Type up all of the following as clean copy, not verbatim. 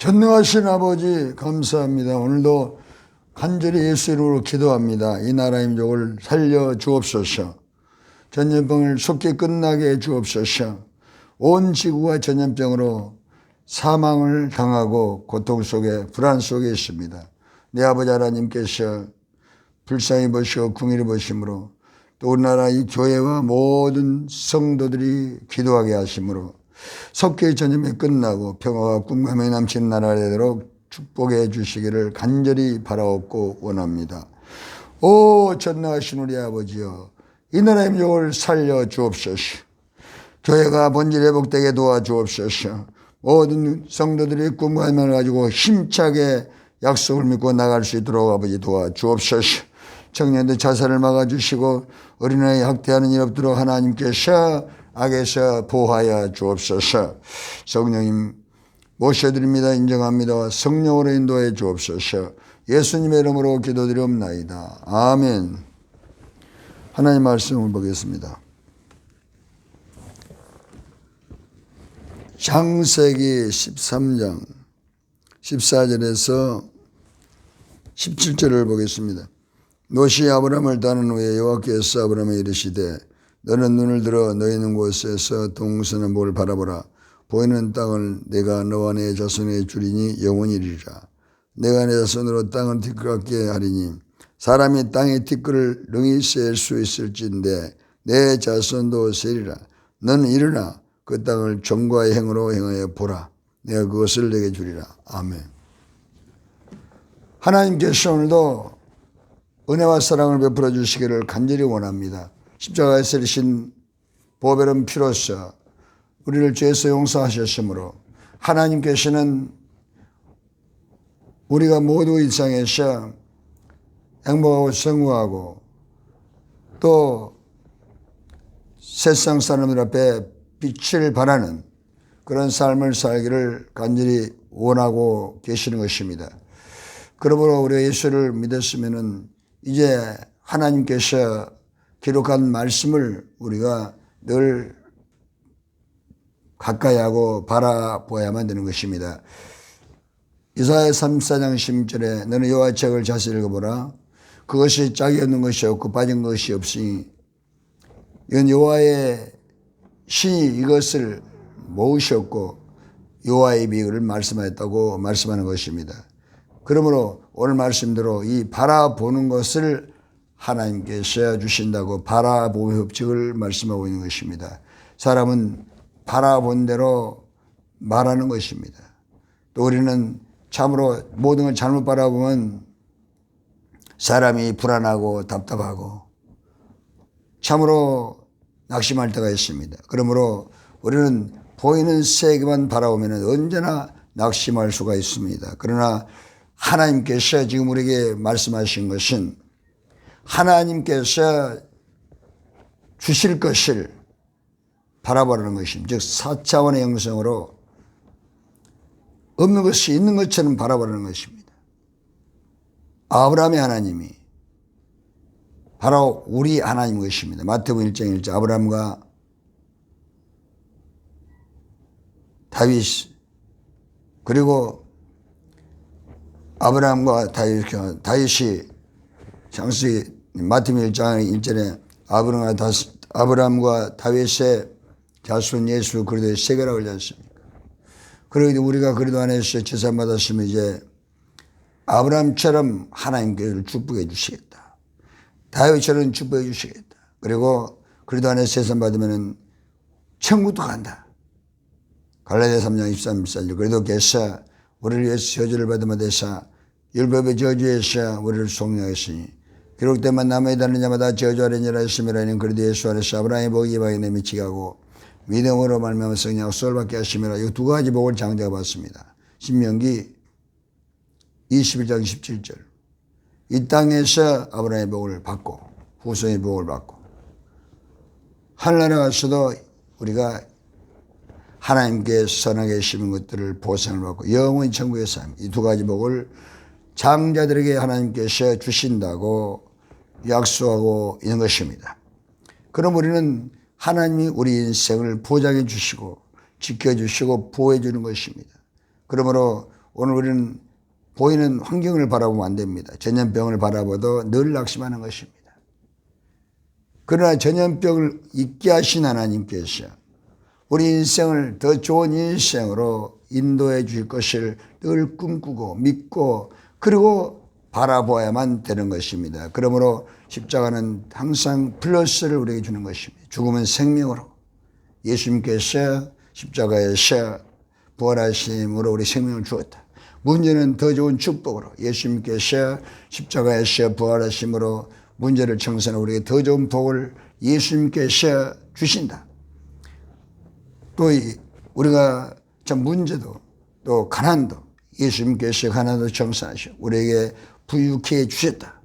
전능하신 아버지 감사합니다. 오늘도 간절히 예수 이름으로 기도합니다. 이 나라의 민족을 살려 주옵소서. 전염병을 속히 끝나게 해 주옵소서. 온 지구가 전염병으로 사망을 당하고 고통 속에 불안 속에 있습니다. 내 아버지 하나님께서 불쌍히 보시고 궁일히 보심으로 또 우리나라 이 교회와 모든 성도들이 기도하게 하심으로 속히 전염이 끝나고 평화가 꿈감에 넘치는 나라가 되도록 축복해 주시기를 간절히 바라옵고 원합니다. 오 전능하신 우리 아버지여, 이 나라의 민족을 살려 주옵소서. 교회가 본질 회복되게 도와주옵소서. 모든 성도들이 꿈감을 가지고 힘차게 약속을 믿고 나갈 수 있도록 아버지 도와주옵소서. 청년들 자살을 막아주시고 어린아이 학대하는 일 없도록 하나님께서 악에서 보호하여 주옵소서. 성령님 모셔드립니다. 인정합니다. 성령으로 인도해 주옵소서. 예수님의 이름으로 기도드리옵나이다. 아멘. 하나님 말씀을 보겠습니다. 창세기 13장 14절에서 17절을 보겠습니다. 롯이 아브람을 따른 후에 여호와께서 아브람에 이르시되 너는 눈을 들어 너희 있는 곳에서 동서는 뭘 바라보라. 보이는 땅을 내가 너와 내 자손에 주리니 영원히 이르리라. 내가 내 자손으로 땅을 티끌같게 하리니 사람이 땅의 티끌을 능히 셀 수 있을진데 내 자손도 세리라. 너는 일어나 그 땅을 정과의 행으로 행하여 보라. 내가 그것을 내게 주리라. 아멘. 하나님께서 오늘도 은혜와 사랑을 베풀어 주시기를 간절히 원합니다. 십자가에 세리신 보배로운 피로써 우리를 죄에서 용서하셨으므로 하나님께서는 우리가 모두 일상에서 행복하고 성공하고 또 세상 사람들 앞에 빛을 발하는 그런 삶을 살기를 간절히 원하고 계시는 것입니다. 그러므로 우리가 예수를 믿었으면은 이제 하나님께서 기록한 말씀을 우리가 늘 가까이 하고 바라보아야만 되는 것입니다. 이사야 34장 16절에 너는 여호와의 책을 자세히 읽어보라. 그것이 짝이 없는 것이 없고 빠진 것이 없으니 이건 여호와의 신이 이것을 모으셨고 여호와의 입이 이를 말씀하였다고 말씀하는 것입니다. 그러므로 오늘 말씀대로 이 바라보는 것을 하나님께서 주신다고 바라보의 법칙을 말씀하고 있는 것입니다. 사람은 바라본 대로 말하는 것입니다. 또 우리는 참으로 모든 걸 잘못 바라보면 사람이 불안하고 답답하고 참으로 낙심할 때가 있습니다. 그러므로 우리는 보이는 세계만 바라보면 언제나 낙심할 수가 있습니다. 그러나 하나님께서 지금 우리에게 말씀하신 것은 하나님께서 주실 것을 바라보라는 것입니다. 즉 4차원의 영성으로 없는 것이 있는 것처럼 바라보라는 것입니다. 아브라함의 하나님이 바로 우리 하나님인 것입니다. 마태복음 1장 1절 아브라함과 다윗 그리고 아브라함과 다윗이 창세기 마태복음 1장 1절에 아브라함과 다윗의 자손 예수 그리스도의 세계라고 그러지 않습니까? 그러기도 우리가 그리스도 안에서 제사 받았으면 이제 아브라함처럼 하나님께서 축복해 주시겠다. 다윗처럼 축복해 주시겠다. 그리고 그리스도 안에서 제사 받으면 천국도 간다. 갈라디아 3장 23, 24절 그리스도께서 우리를 위해서 저주를 받으마 되사 율법의 저주에서 우리를 속량하였으니 기록된 남에 다른 자마다 저주하려니라 했음이라. 이는 그리스도 예수 안에서 아브라함의 복이 이방에 미치게 하고 믿음으로 말미암아 성령 약속을 받게 하심이라. 이 두 가지 복을 장자가 받습니다. 신명기 21장 17절 이 땅에서 아브라함의 복을 받고 후손의 복을 받고 하늘나라 가서도 우리가 하나님께 선하게 심은 것들을 보상을 받고 영원히 천국의 삶 이 두 가지 복을 장자들에게 하나님께서 주신다고 약속하고 있는 것입니다. 그럼 우리는 하나님이 우리 인생을 보장해 주시고 지켜주시고 보호해 주는 것입니다. 그러므로 오늘 우리는 보이는 환경을 바라보면 안 됩니다. 전염병을 바라봐도 늘 낙심하는 것입니다. 그러나 전염병을 잊게 하신 하나님께서 우리 인생을 더 좋은 인생으로 인도해 주실 것을 늘 꿈꾸고 믿고 그리고 바라보아야만 되는 것입니다. 그러므로 십자가는 항상 플러스를 우리에게 주는 것입니다. 죽음은 생명으로 예수님께서 십자가에서 부활하심으로 우리 생명을 주었다. 문제는 더 좋은 축복으로 예수님께서 십자가에서 부활하심으로 문제를 청산하고 우리에게 더 좋은 복을 예수님께서 주신다. 또 우리가 참 문제도 또 가난도 예수님께서 가난도 청산하시고 우리에게 부유케 주셨다.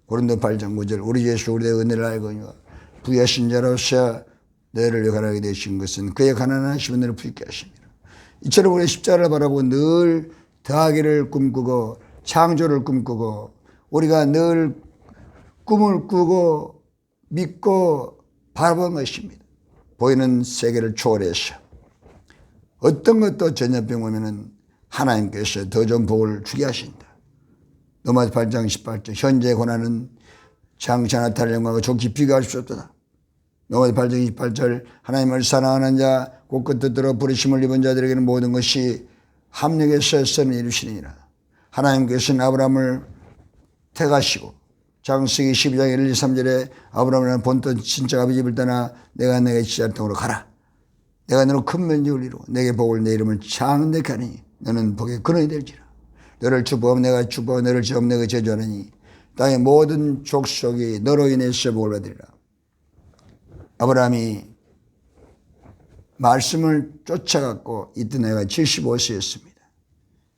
고린도 8장 9절 우리 예수 우리의 은혜를 알거니와 부유하신 자로서 너희를 가난하게 되신 것은 그의 가난하심은 너를 부유케 하십니다. 이처럼 우리 십자가를 바라보고 늘 더하기를 꿈꾸고 창조를 꿈꾸고 우리가 늘 꿈을 꾸고 믿고 바라본 것입니다. 보이는 세계를 초월해서 어떤 것도 전염병 오면은 하나님께서 더 좋은 복을 주게 하신다. 로마서 8장 18절 현재의 고난은 장차 나타날 영광과 좋게 비교할 수 없도다. 로마서 8장 28절 하나님을 사랑하는 자 곧 그 뜻대로 부르심을 입은 자들에게는 모든 것이 합력해서 선을 이루시느니라. 하나님께서는 아브라함을 택하시고 창세기 12장 1, 2, 3절에 아브라함은 본토 친척 아버지 집을 떠나 내가 내게 지시할 땅으로 가라. 내가 너로 큰 면적을 이루고 내게 복을 내 이름을 창대케 하니 너는 복의 근원이 될지라. 너를 축복하면 내가 축복하고 너를 저하면 내가 저주하느니 땅의 모든 족속이 너로 인해서 복을 받으리라. 아브라함이 말씀을 쫓아갔고 이때 내가 75세였습니다.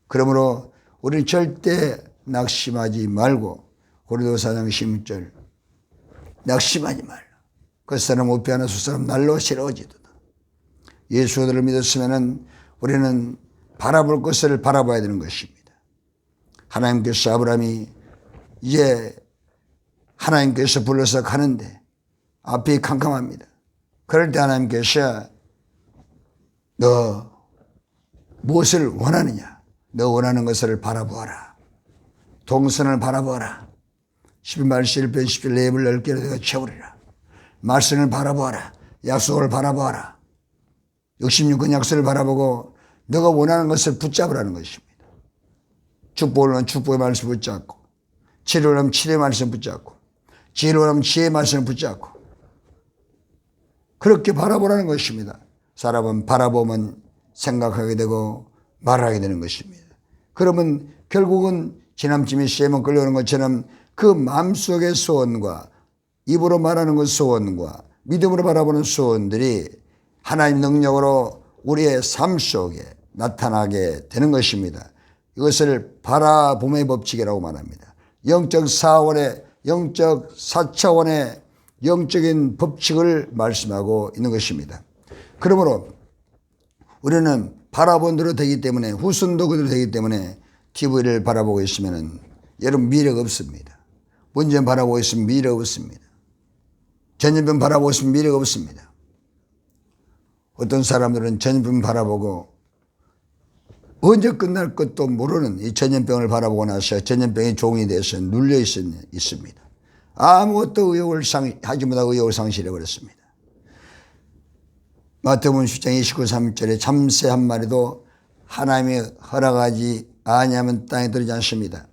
그러므로 우리는 절대 낙심하지 말고 고린도 4장 16절 낙심하지 말라. 그 사람 못 피하나 수 사람 날로 새로워지도다. 예수를 믿었으면 우리는 바라볼 것을 바라봐야 되는 것입니다. 하나님께서 아브라함이 이제 하나님께서 불러서 가는데 앞이 캄캄합니다. 그럴 때 하나님께서 너 무엇을 원하느냐? 너 원하는 것을 바라보아라. 동선을 바라보아라. 11말 11편 10절 내 입을 넓게 내가 채우리라. 말씀을 바라보아라. 약속을 바라보아라. 66권 약속을 바라보고 너가 원하는 것을 붙잡으라는 것입니다. 축복을 하면 축복의 말씀을 붙잡고 치료를 하면 치료의 말씀을 붙잡고 지혜를 하면 지혜의 말씀을 붙잡고 그렇게 바라보라는 것입니다. 사람은 바라보면 생각하게 되고 말하게 되는 것입니다. 그러면 결국은 지남침이 쇠면 끌려오는 것처럼 그 마음속의 소원과 입으로 말하는 것 소원과 믿음으로 바라보는 소원들이 하나님 능력으로 우리의 삶 속에 나타나게 되는 것입니다. 이것을 바라봄의 법칙이라고 말합니다. 영적 4차원의 영적인 법칙을 말씀하고 있는 것입니다. 그러므로 우리는 바라본 대로 되기 때문에 후손도 그대로 되기 때문에 TV를 바라보고 있으면 여러분 미래가 없습니다. 문제 바라보고 있으면 미래가 없습니다. 전염병 바라보고 있으면 미래가 없습니다. 어떤 사람들은 전염병 바라보고 언제 끝날 것도 모르는 이 전염병을 바라보고 나서 전염병의 종이 돼서 눌려 있습니다. 아무것도 하지 못하고 의욕을 상실해 버렸습니다. 마태복음 10장 29, 30절에 잠새 한 마리도 하나님이 허락하지 아니하면 땅에 들지 않습니다.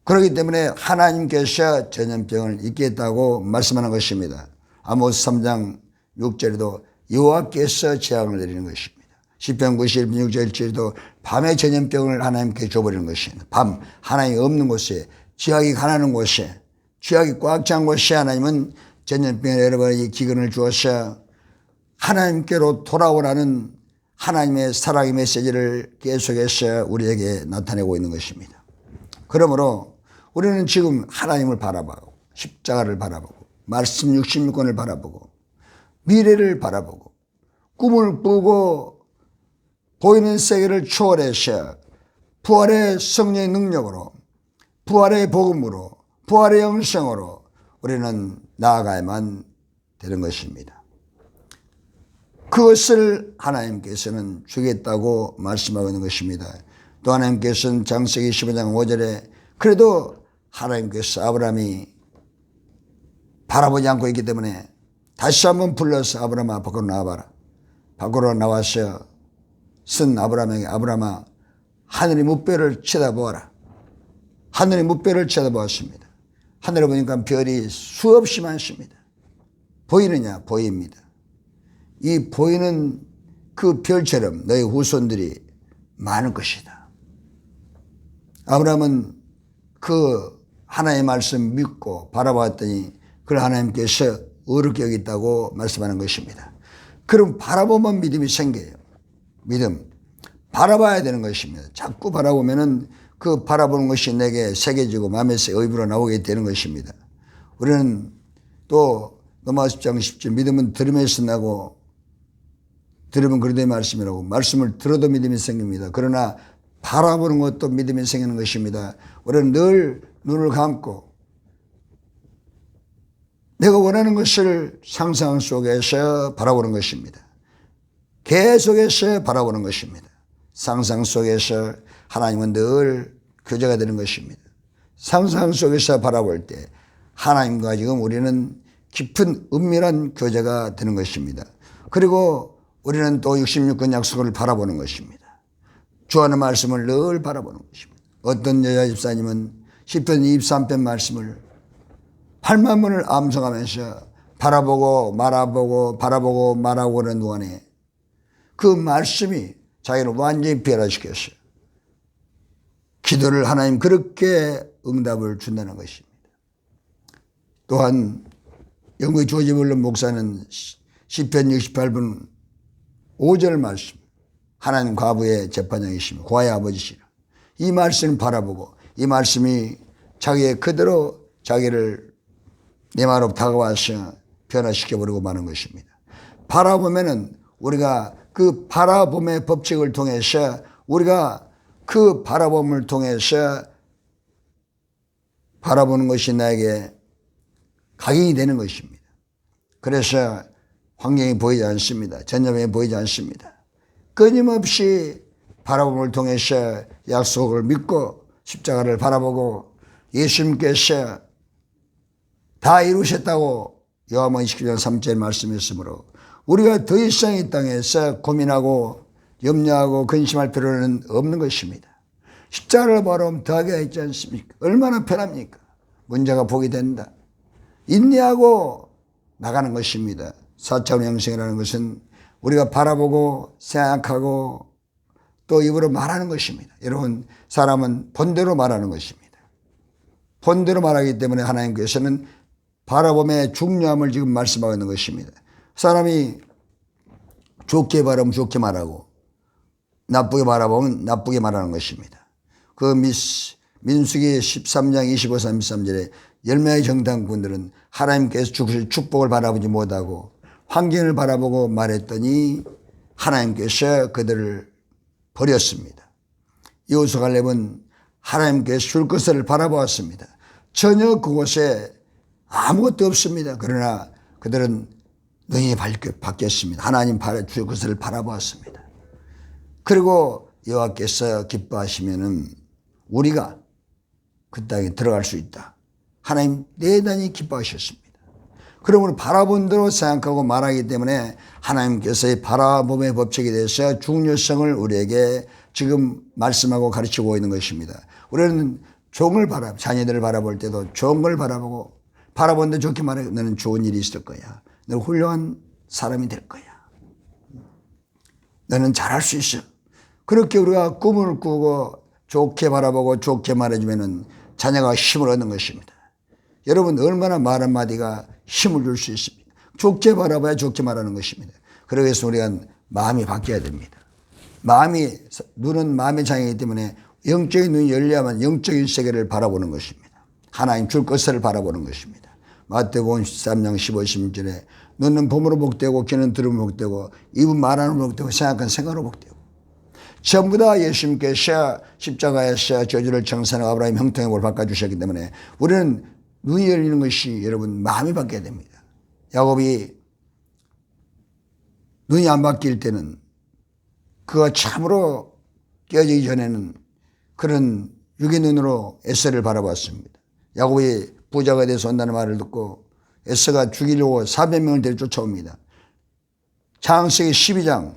그렇기 때문에 하나님께서 전염병을 잊겠다고 말씀하는 것입니다. 아모스 3장 6절에도 여호와께서 재앙을 내리는 것입니다. 시편 91편 6절 7절에도 밤에 전염병을 하나님께 줘버리는 것입니다. 밤 하나님이 없는 곳에 지하기 가난한 곳에 지하기 꽉 찬 곳에 하나님은 전염병에 여러 가지 기근을 주어서 하나님께로 돌아오라는 하나님의 사랑의 메시지를 계속해서 우리에게 나타내고 있는 것입니다. 그러므로 우리는 지금 하나님을 바라보고 십자가를 바라보고 말씀 66권을 바라보고 미래를 바라보고 꿈을 꾸고 보이는 세계를 초월해서 부활의 성령의 능력으로 부활의 복음으로 부활의 영성으로 우리는 나아가야만 되는 것입니다. 그 그것을 하나님께서는 주겠다고 말씀하고 있는 것입니다. 또 하나님께서는 창세기 15장 5절에 그래도 하나님께서 아브라함이 바라보지 않고 있기 때문에 다시 한번 불러서 아브라함아 밖으로 나와봐라. 밖으로 나와서 쓴 아브라함에게 아브라함아 하늘의 무뼈를 쳐다보아라. 하늘의 무뼈를 쳐다보았습니다. 하늘에 보니까 별이 수없이 많습니다. 보이느냐? 보입니다. 이 보이는 그 별처럼 너희 후손들이 많을 것이다. 아브라함은 그 하나님의 말씀 믿고 바라봤더니 그걸 하나님께서 어렵게 여겼다고 말씀하는 것입니다. 그럼 바라보면 믿음이 생겨요. 믿음. 바라봐야 되는 것입니다. 자꾸 바라보면은 그 바라보는 것이 내게 새겨지고 마음에서 의부로 나오게 되는 것입니다. 우리는 또 로마 10장 10절 믿음은 들음에서 나고 들으면 그리도의 말씀이라고 말씀을 들어도 믿음이 생깁니다. 그러나 바라보는 것도 믿음이 생기는 것입니다. 우리는 늘 눈을 감고 내가 원하는 것을 상상 속에서 바라보는 것입니다. 계속해서 바라보는 것입니다. 상상 속에서 하나님은 늘 교제가 되는 것입니다. 상상 속에서 바라볼 때 하나님과 지금 우리는 깊은 은밀한 교제가 되는 것입니다. 그리고 우리는 또 66권 약속을 바라보는 것입니다. 주하는 말씀을 늘 바라보는 것입니다. 어떤 여자 집사님은 10편 23편 말씀을 8만 번을 암송하면서 바라보고 말아보고 바라보고 말하고 그러는 동안에 그 말씀이 자기를 완전히 변화시켰어요. 기도를 하나님 그렇게 응답을 준다는 것입니다. 또한 영국의 조지 물론 목사는 시편 68편 5절 말씀 하나님 과부의 재판장이시며 고아의 아버지시라. 이 말씀을 바라보고 이 말씀이 자기의 그대로 자기를 내 마음으로 다가와서 변화시켜버리고 마는 것입니다. 바라보면은 우리가 그 바라봄의 법칙을 통해서 우리가 그 바라봄을 통해서 바라보는 것이 나에게 각인이 되는 것입니다. 그래서 환경이 보이지 않습니다. 전염이 보이지 않습니다. 끊임없이 바라봄을 통해서 약속을 믿고 십자가를 바라보고 예수님께서 다 이루셨다고 요한복음 19장 3절 말씀이었으므로 우리가 더 이상 이 땅에서 고민하고 염려하고 근심할 필요는 없는 것입니다. 십자가를 바라보면 더하게 있지 않습니까? 얼마나 편합니까? 문제가 보게 된다. 인내하고 나가는 것입니다. 4차원 영생이라는 것은 우리가 바라보고 생각하고 또 입으로 말하는 것입니다. 여러분 사람은 본대로 말하는 것입니다. 본대로 말하기 때문에 하나님께서는 바라봄의 중요함을 지금 말씀하고 있는 것입니다. 사람이 좋게 바라보면 좋게 말하고 나쁘게 바라보면 나쁘게 말하는 것입니다. 그 민수기 13장 25, 33절에 10명의 정탐꾼들은 하나님께서 주실 축복을 바라보지 못하고 환경을 바라보고 말했더니 하나님께서 그들을 버렸습니다. 여호수아 갈렙은 하나님께서 줄 것을 바라보았습니다. 전혀 그곳에 아무것도 없습니다. 그러나 그들은 눈이 바뀌었습니다. 하나님 줄 것을 바라보았습니다. 그리고 여호와께서 기뻐하시면은 우리가 그 땅에 들어갈 수 있다. 하나님 대단히 기뻐하셨습니다. 그러므로 바라본 대로 생각하고 말하기 때문에 하나님께서의 바라봄의 법칙에 대해서 중요성을 우리에게 지금 말씀하고 가르치고 있는 것입니다. 우리는 종을 자녀들을 바라볼 때도 좋은 걸 바라보고 바라본데 좋게 말해 너는 좋은 일이 있을 거야. 너는 훌륭한 사람이 될 거야. 너는 잘할 수 있어. 그렇게 우리가 꿈을 꾸고 좋게 바라보고 좋게 말해주면은 자녀가 힘을 얻는 것입니다. 여러분 얼마나 말 한마디가 힘을 줄 수 있습니까? 좋게 바라봐야 좋게 말하는 것입니다. 그러기 위해서 우리가 마음이 바뀌어야 됩니다. 눈은 마음의 장이기 때문에 영적인 눈이 열려야만 영적인 세계를 바라보는 것입니다. 하나님 줄 것을 바라보는 것입니다. 마태복음 13장 15, 16절에 눈은 봄으로 복되고 귀는 들음으로 복되고 입은 말하는 복되고 생각한 생각으로 복되고 전부 다 예수님께서 십자가에서 저주를 청산하고 아브라함 형통의 복을 바꿔주셨기 때문에 우리는 눈이 열리는 것이 여러분 마음이 바뀌어야 됩니다. 야곱이 눈이 안 바뀔 때는 그가 참으로 깨어지기 전에는 그런 육의 눈으로 에서를 바라봤습니다. 야곱이 부자가 돼서 온다는 말을 듣고 에서가 죽이려고 400명을 데려 쫓아옵니다. 창세기 12장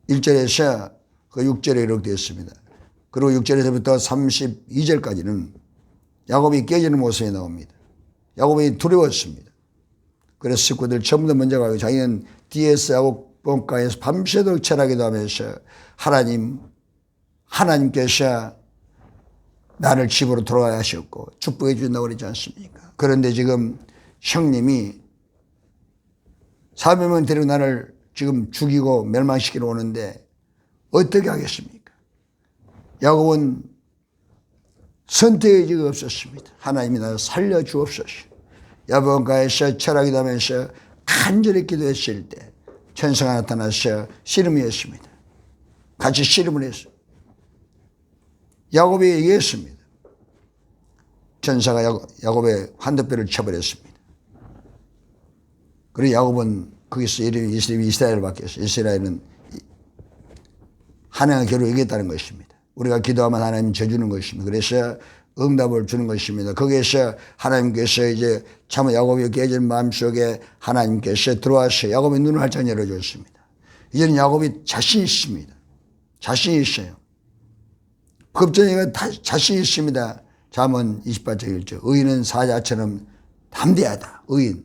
1절에서 그 6절에 이렇게 되어 있습니다. 그리고 6절에서부터 32절까지는 야곱이 깨어지는 모습이 나옵니다. 야곱이 두려웠습니다. 그래서 식구들 전부 다 먼저 가고 자기는 뒤에서 야곱봉가에서 밤새도록 철하기도 하면서 하나님께서 나를 집으로 돌아가야 하셨고 축복해 준다고 그러지 않습니까? 그런데 지금 형님이 400명 데리고 나를 지금 죽이고 멸망시키러 오는데 어떻게 하겠습니까? 야곱은 선택의 지가 없었습니다. 하나님이 나를 살려주옵소서. 야복강가에서 철하기도 하면서 간절히 기도했을 때 천사가 나타나서 씨름이었습니다. 같이 씨름을 했어요. 야곱이 얘기했습니다. 천사가 야곱의 환도뼈를 쳐버렸습니다. 그리고 야곱은 거기서 이름이 이스라엘을 바뀌었어요. 이스라엘은 하나님과 겨루 이겼다는 것입니다. 우리가 기도하면 하나님 져주는 것입니다. 그래서 응답을 주는 것입니다. 거기에서 하나님께서 이제 참 야곱이 깨진 마음속에 하나님께서 들어와서 야곱의 눈을 활짝 열어줬습니다. 이제는 야곱이 자신 있습니다. 자신 있어요. 급전이가 자신 있습니다. 잠언 28장 1절. 의인은 사자처럼 담대하다. 의인.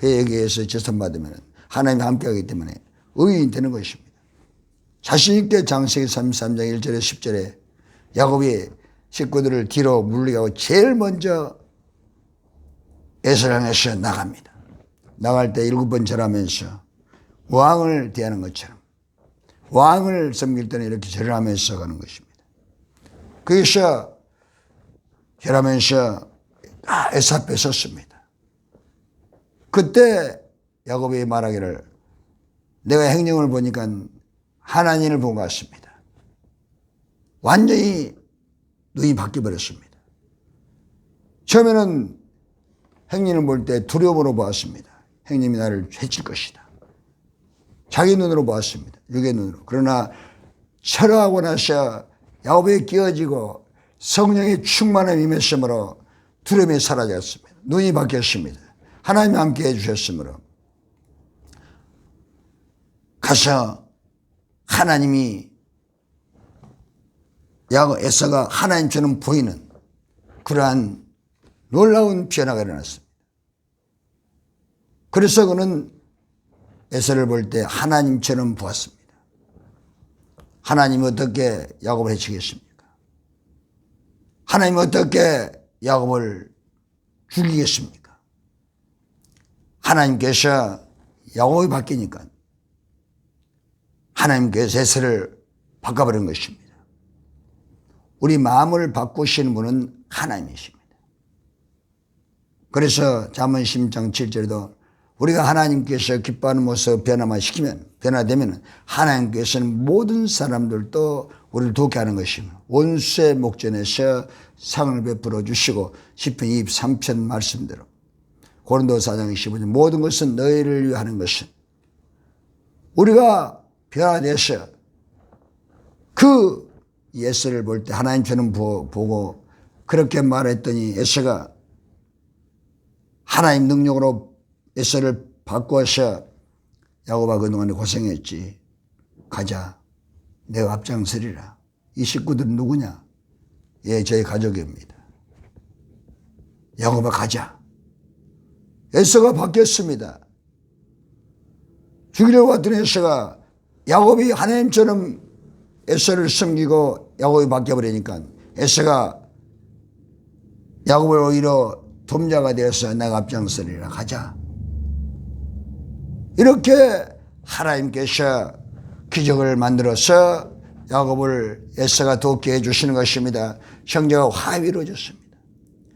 회개에서 지선받으면 하나님이 함께하기 때문에 의인이 되는 것입니다. 자신 있게 창세기 33장 1절에 10절에 야곱이 식구들을 뒤로 물리고 제일 먼저 에서를 향해서 나갑니다. 나갈 때 7번 절하면서 왕을 대하는 것처럼 왕을 섬길 때는 이렇게 절을 하면서 가는 것입니다. 그래서 절하면서 에서 앞에 섰습니다. 그때 야곱이 말하기를 내가 행령을 보니까 하나님을 본 것 같습니다. 완전히 눈이 바뀌어버렸습니다. 처음에는 행님을 볼 때 두려움으로 보았습니다. 행님이 나를 해칠 것이다. 자기 눈으로 보았습니다. 육의 눈으로. 그러나 철회하고 나서 야곱에 끼어지고 성령의 충만함이 임했으므로 두려움이 사라졌습니다. 눈이 바뀌었습니다. 하나님이 함께 해주셨으므로 가서 하나님이 에서가 하나님처럼 보이는 그러한 놀라운 변화가 일어났습니다. 그래서 그는 에서를 볼 때 하나님처럼 보았습니다. 하나님이 어떻게 야곱을 해치겠습니까? 하나님이 어떻게 야곱을 죽이겠습니까? 하나님께서 야곱이 바뀌니까 하나님께서 에서를 바꿔버린 것입니다. 우리 마음을 바꾸시는 분은 하나님이십니다. 그래서 잠언 10장 7절에도 우리가 하나님께서 기뻐하는 모습 변화되면 하나님께서는 모든 사람들도 우리를 돕게 하는 것입니다. 원수의 목전에서 상을 베풀어 주시고 시편 23편 말씀대로 고린도서 4장 15절 모든 것은 너희를 위하는 것은 우리가 변화돼서 그 에서를 볼 때 하나님처럼 보고 그렇게 말했더니 에서가 하나님 능력으로 에서를 바꿔서 야곱아 그동안에 고생했지. 가자. 내가 앞장서리라. 이 식구들은 누구냐? 예, 저희 가족입니다. 야곱아 가자. 에서가 바뀌었습니다. 죽이려고 왔던 에서가 야곱이 하나님처럼 에서를 섬기고 야곱이 바뀌어버리니까 에서가 야곱을 오히려 돕자가 되어서 내가 앞장서리라. 가자. 이렇게 하나님께서 기적을 만들어서 야곱을 에서가 돕게 해주시는 것입니다. 형제가 화합이 이루어졌습니다.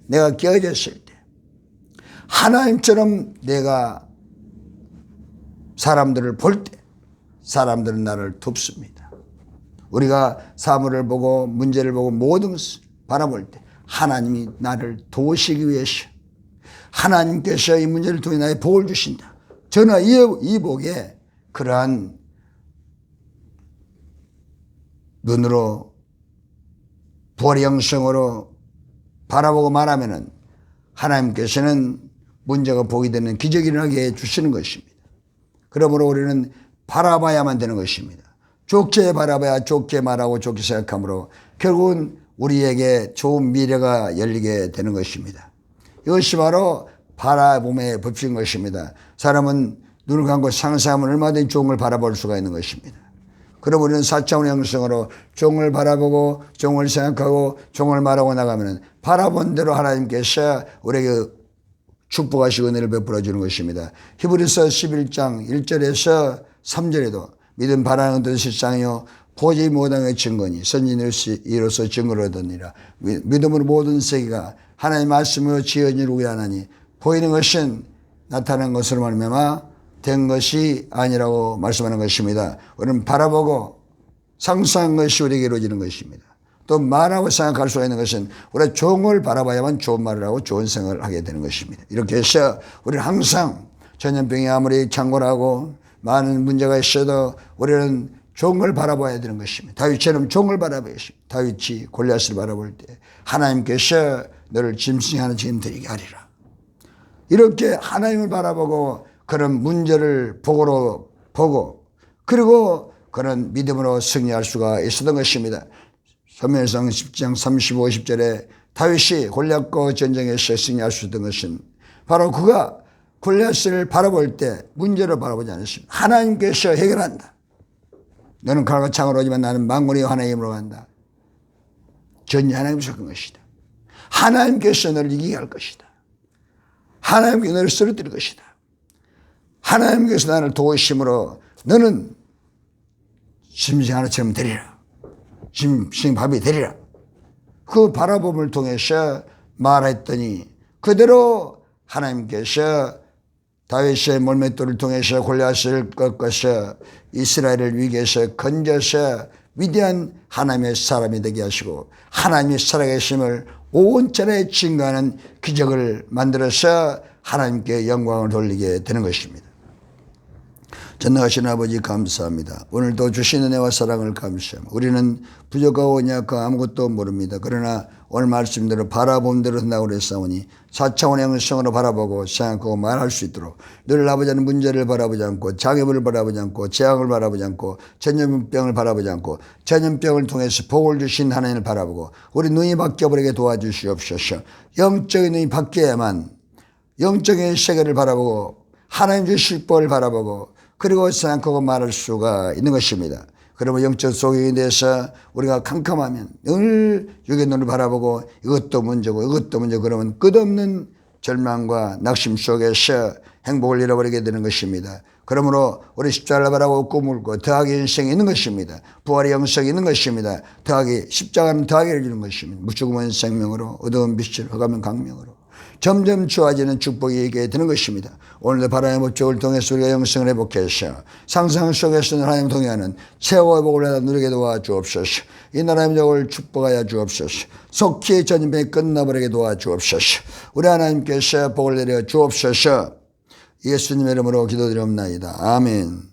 내가 깨어졌을 때 하나님처럼 내가 사람들을 볼 때 사람들은 나를 돕습니다. 우리가 사물을 보고 문제를 보고 모든 것을 바라볼 때 하나님이 나를 도우시기 위해서 하나님께서 이 문제를 통해 나의 복을 주신다. 저는 이 복에 그러한 눈으로 부활의 영성으로 바라보고 말하면은 하나님께서는 문제가 보게 되는 기적이 일어나게 해주시는 것입니다. 그러므로 우리는 바라봐야만 되는 것입니다. 좋게 바라봐야 좋게 말하고 좋게 생각하므로 결국은 우리에게 좋은 미래가 열리게 되는 것입니다. 이것이 바로 바라봄의 법칙인 것입니다. 사람은 눈을 감고 상상하면 얼마든지 좋은 걸 바라볼 수가 있는 것입니다. 그럼 우리는 4차원의 영성으로 종을 바라보고 종을 생각하고 종을 말하고 나가면 바라본 대로 하나님께서 우리에게 축복하시고 은혜를 베풀어 주는 것입니다. 히브리서 11장 1절에서 3절에도 믿음 바라는 뜻이 실상이요 보지 못한 증거니 선지자로서 증거를 얻으니라. 믿음으로 모든 세계가 하나님의 말씀으로 지어지고 하나니 보이는 것은 나타난 것으로 말미암아 된 것이 아니라고 말씀하는 것입니다. 우리는 바라보고 상상한 것이 우리에게 이루어지는 것입니다. 또 말하고 생각할 수 있는 것은 우리가 종을 바라봐야만 좋은 말을 하고 좋은 생각을 하게 되는 것입니다. 이렇게 해서 우리는 항상 전염병이 아무리 창궐하고 많은 문제가 있어도 우리는 종을 바라봐야 되는 것입니다. 다윗처럼 종을 바라봐야 했습니다. 다윗이 골리앗을 바라볼 때 하나님께서 너를 짐승하는 지금 드리게 하리라. 이렇게 하나님을 바라보고 그런 문제를 보고 그리고 그런 믿음으로 승리할 수가 있었던 것입니다. 사무엘상 10장 35, 50절에 다윗이 골리앗과 전쟁에서 승리할 수 있었던 것은 바로 그가 골리앗을 바라볼 때 문제를 바라보지 않았습니다. 하나님께서 해결한다. 너는 칼과 창으로 오지만 나는 만군의 하나님의 힘으로 간다. 전이 하나님께서 한 것이다. 하나님께서 너를 이기게 할 것이다. 하나님께서 너를 쓰러뜨릴 것이다. 하나님께서 나를 도우심으로 너는 짐승 하나처럼 되리라. 짐승 밥이 되리라. 그 바라봄을 통해서 말했더니 그대로 하나님께서 다윗의 몰맷돌을 통해서 골리앗을 꺾어서 이스라엘을 위기에서 건져서 위대한 하나님의 사람이 되게 하시고 하나님의 살아계심을 온 천하에 증거하는 기적을 만들어서 하나님께 영광을 돌리게 되는 것입니다. 전능하신 아버지 감사합니다. 오늘도 주신 은혜와 사랑을 감사합니다. 우리는 부족하고 연약하고 아무것도 모릅니다. 그러나 오늘 말씀대로 바라본 대로 한다고 그랬사오니 4차원의 영성으로 바라보고 생각하고 말할 수 있도록 늘 아버지는 문제를 바라보지 않고 장애물을 바라보지 않고 재앙을 바라보지 않고 전염병을 바라보지 않고 전염병을 통해서 복을 주신 하나님을 바라보고 우리 눈이 바뀌어버리게 도와주시옵소서. 영적인 눈이 바뀌어야만 영적인 세계를 바라보고 하나님 주실 법을 바라보고 그리고 생각하고 말할 수가 있는 것입니다. 그러면 영적 소경에 대해서 우리가 캄캄하면 늘 육의 눈을 바라보고 이것도 문제고 이것도 문제고 그러면 끝없는 절망과 낙심 속에서 행복을 잃어버리게 되는 것입니다. 그러므로 우리 십자가를 바라보고 꿈을 꿔 더하기 인생이 있는 것입니다. 부활의 영성이 있는 것입니다. 더하기 십자가는 더하기를 주는 것입니다. 무죽음은 생명으로 어두운 빛을 흑암은 광명으로 점점 좋아지는 축복이 있게 되는 것입니다. 오늘도 바람의 목적을 통해서 우리가 영성을 회복해서 상상 속에서는 하나님 동의하는 최고의 복을 누리게 도와주옵소서. 이 나라의 민족을 축복하여 주옵소서. 속히 전염병이 끝나버리게 도와주옵소서. 우리 하나님께서 복을 내려 주옵소서. 예수님의 이름으로 기도드리옵나이다. 아멘.